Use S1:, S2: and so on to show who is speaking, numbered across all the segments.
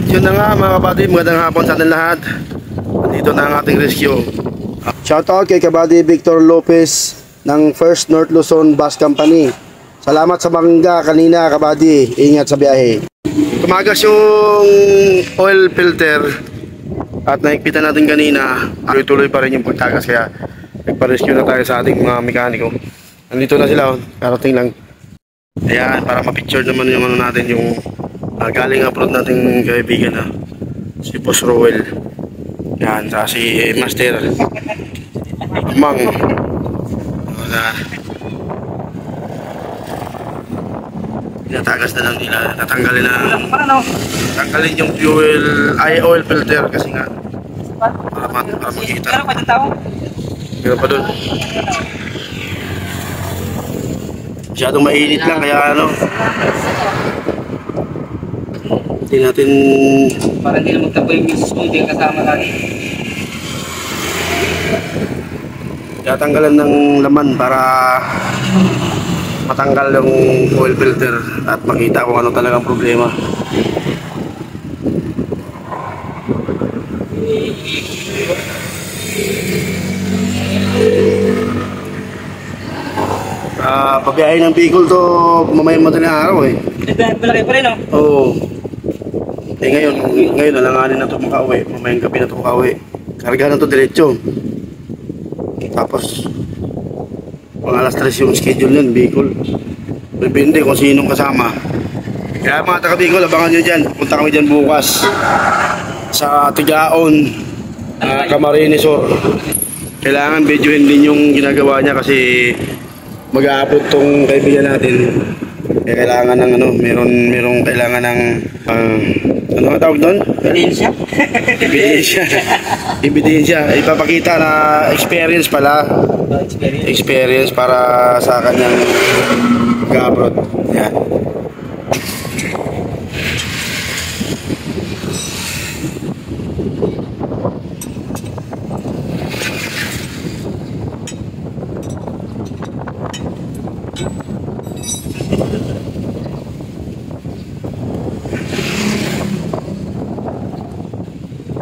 S1: Yun na nga mga kabady, magandang hapon sa atin lahat. Dito na ang ating rescue. Shoutout kay kabady Victor Lopez ng First North Luzon Bus Company. Salamat sa bangga kanina kabady. Ingat sa biyahe. Tumagas yung oil filter at naikpitan natin kanina. Tuloy pa rin yung pagtagas kaya nagpa-rescue na tayo sa ating mga mekaniko. Nandito na sila, karating lang. Ayan, para ma-picture naman yung ano natin, yung galing abroad nating kaibigan na si Boss Rowell. Yan, sa si Master Mang. Wala. Tinatagas na lang nila, tatanggalin yung fuel, oil filter kasi nga para makita. Pero pa dun. Masyadong mainit lang kaya ano. Hindi natin...
S2: Para hindi na magtabo yung misis mo, hindi kasama lagi.
S1: Tatanggalan ng laman para matanggal yung oil filter at makita kung ano talagang problema. Pabiyahin ng Bicol to mamayang madaling araw eh.
S2: Malaki pa rin no?
S1: Oo. Eh ngayon nalanganin na ito makauwi. Mamayang gabi na ito makauwi. Karga na ito diretso. Tapos mga alas 3 yung schedule yan, Bicol. Depende kung sinong kasama. Kaya mga taga Bicol, abangan nyo dyan. Punta kami dyan bukas sa Tigaon, Camarines Sur. Kailangan videohin din yung ginagawa niya kasi mag-a-upload tong kaibigan natin. Kaya kailangan ng ano, merong kailangan ng ano nga tawag doon?
S2: Ebidensya.
S1: Ebidensya. Ipapakita na experience pala. Experience para sa kanyang mag-a-upload. Yan.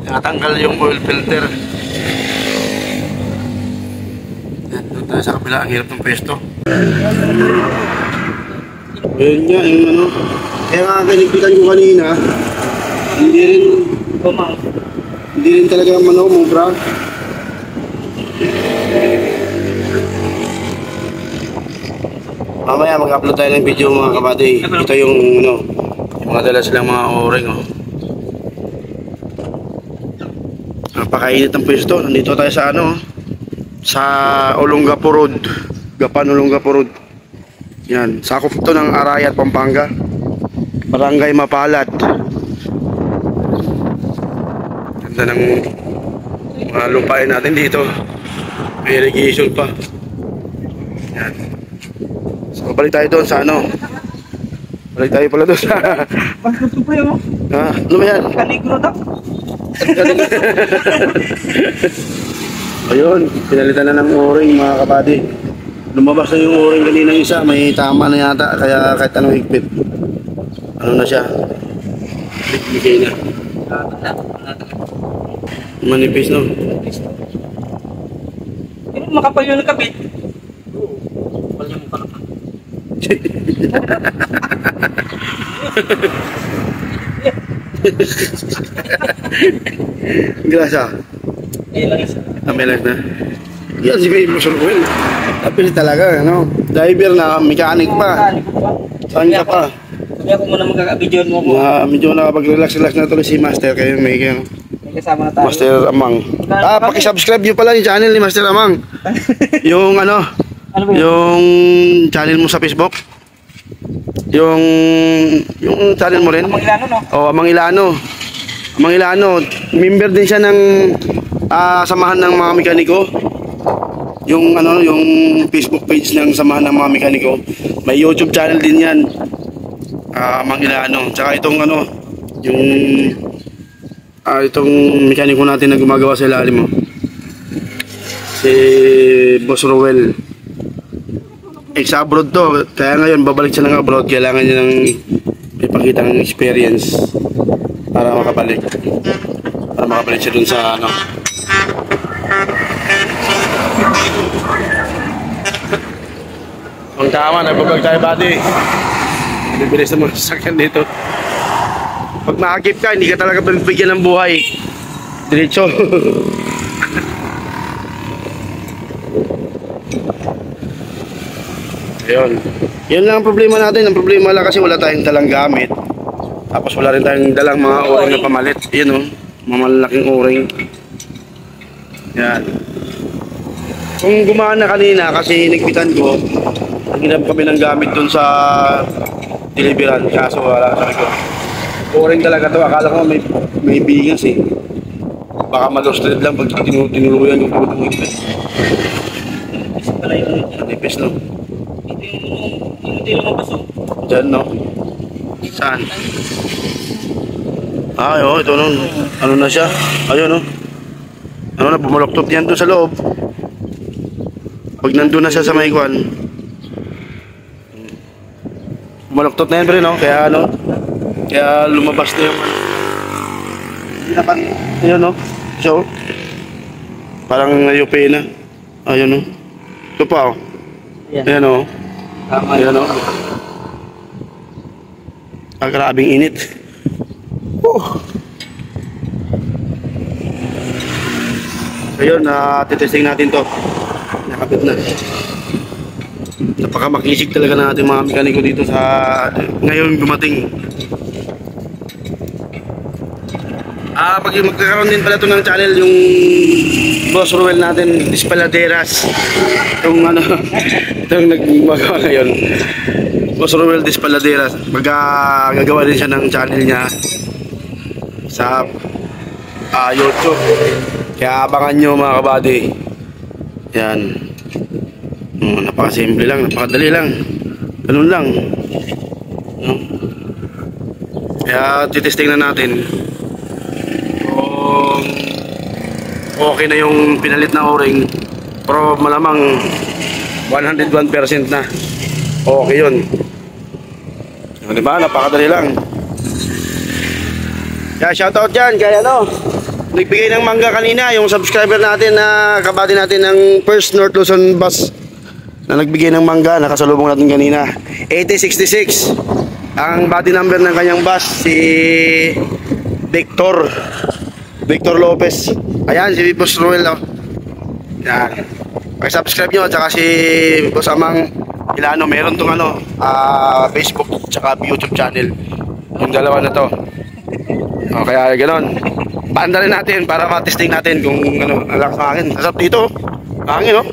S1: Natanggal yung oil filter. Yan, doon tayo sa kabila. Ang hirap ng pwesto. Ayun nga, yung ano. Kaya nga kinigpitan ko kanina, hindi rin talaga ano, mubra. Mamaya mag-upload tayo ng video mga kabady. Ito yung ano, yung mga dala silang mga o-ring oh. Napakainit ng pwesto. Nandito tayo sa ano, sa Olongapo Road, Gapan Olongapo Road. Yan, sakop to ng Arayat, Pampanga, Barangay Mapalad. Ganda ng mga lupain natin dito. May irrigation pa. Yan. So balik tayo doon sa ano. Balik tayo pala doon sa
S2: Gusto pa yun.
S1: ano ba yan?
S2: Kaligro daw.
S1: Ayun, pinalitan na ng o-ring mga kabady. Lumabas na yung o-ring kanina isa, may tama na yata, kaya kahit anong higpit ano na siya, bigay na manipis no.
S2: Makapal yung nakabit. Makapal yung mukha naman.
S1: Grasa. May lang na. Yan si Boss Rowell. Tapos talaga, ano? Driver na, mechanic pa. Saan ka pa?
S2: Sabi ako muna magkaka-video mo ko.
S1: Medyo nakapag-relax na tuloy si Master. Kayo may
S2: kasama na tayo.
S1: Master Amang. Paki-subscribe nyo pala yung channel ni Master Amang. Yung ano?
S2: Ano ba yun?
S1: Yung channel mo sa Facebook. Yung channel mo rin?
S2: Amang Ilano, no?
S1: Oo, Amang Ilano. Amang Ilano. Member din siya ng samahan ng mga mekaniko. Yung ano, yung Facebook page ng samahan ng mga mekaniko. May YouTube channel din 'yan. Amang Ilano. Tsaka itong ano, yung itong mekaniko natin na gumagawa sa ilalim mo. Si Boss Rowell. Sa abroad to, kaya ngayon babalik siya ng abroad, kailangan niya ng ipakita ng experience. Para makabalik. Para makabalik siya dun sa ano. Ang tama, nagbablog tayo buddy. Bibilis na mga sasakyan dito. Pag makakip ka, hindi ka talaga bigyan ng buhay. Diretso. Ayun. Yun lang ang problema natin. Ang problema lang kasi wala tayong dalang gamit. Tapos wala rin tayong dalang mga o-ring na pamalit. Yun o. Mamalaking o-ring. Yan. Kung gumana kanina kasi hinigpitan ko, naginap kami ng gamit dun sa deliveran. Kaso wala. Sabi ko, o-ring talaga to. Akala ko may bigas eh. Baka malosted lang pag tinuluyan yung pagkakit. Nipis no?
S2: Hindi lumabas o.
S1: Diyan no? Saan? Ah, oo, ito no. Ano na siya? Ayun no? Ano na, bumuloktot yan doon sa loob. Pag nandun na siya sa maikwan. Bumuloktot na yan pre no? Kaya ano? Kaya lumabas na yung ayun no? So, parang nayupi na. Ayun no? Ito pa oh. Ayan no? Ayan o. Ah, grabing init. Ayun, titesting natin to. Nakapit na. Napakamakisig talaga ng ating mga mekaniko dito sa ngayon dumating. Pag magkakaroon din pala ito ng channel yung Boss Ruel natin, Dispaladeras. Itong ano, itong nagmagawa ngayon. Boss Ruel Dispaladeras. Gagawa din siya ng channel niya sa YouTube. Kaya abangan nyo mga kabady. Yan. Napakasimple lang, napakadali lang. Ganun lang. Kaya titesting na natin. Okay na yung pinalit na o-ring, pero malamang 101% na okay yun. Diba? Napakadali lang. Kaya shoutout dyan kaya ano, nagbigay ng mangga kanina yung subscriber natin na kabady natin ng First North Luzon Bus na nagbigay ng mangga, nakasalubong natin kanina 8066 ang body number ng kanyang bus, si Victor Lopez. Ayan, si Boss Ruel oh. Yan. Pag-subscribe nyo at saka si Boss Amang Ilano, meron tong ano, Facebook at saka YouTube channel. Yung dalawa na to. O, kaya gano'n. Paanda rin natin para matesting natin kung ano, alakas ng hangin. Nasap dito. Hangin oh.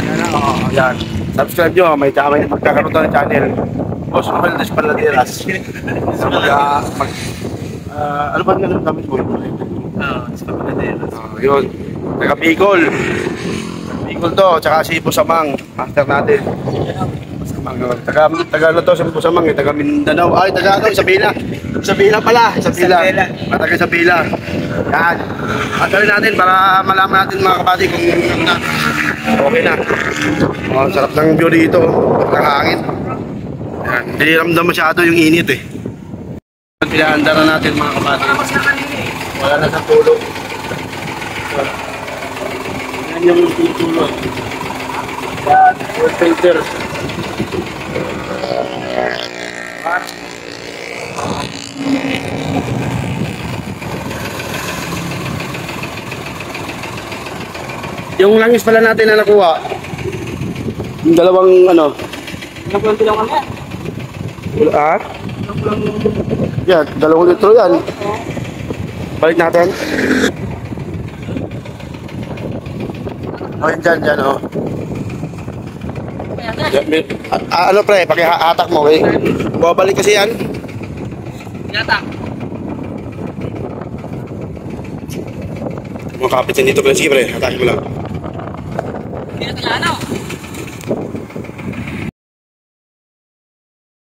S1: Yan na oh. Yan. Subscribe nyo. May magkakaroon to ng channel. Boss Ruel Dispaladeras. Ano ba nga gamit mo? Yun. Taga Bicol. Bicol to. Tsaka si Busamang. Master natin. Busamang. Taga ano to si Busamang. Taga Mindanao. Ay, taga ano? Isabela. Isabela pala. Isabela. Taga Isabela. Yan. Patuloy natin para malaman natin mga kabady kung ano na. Okay na. Oh, sarap ng view dito. Nakahangin. Yan. Hindi ramdam masyado yung init eh. Pinaanda na natin mga kapatid. Wala na sa tulog. Yan yung tulog. Yan, full filter. Yung langis pala natin na nakuha. Yung dalawang ano.
S2: Nagpulang lang kami.
S1: Ah? Yan, 2 litro yan. Balik natin. O, yan dyan, o. Ano pre, pakihatak mo, okay? Babalik kasi yan.
S2: Yatak.
S1: Makapit yan dito, pre. Sige pre, hatakin mo lang.
S2: Hindi na ano.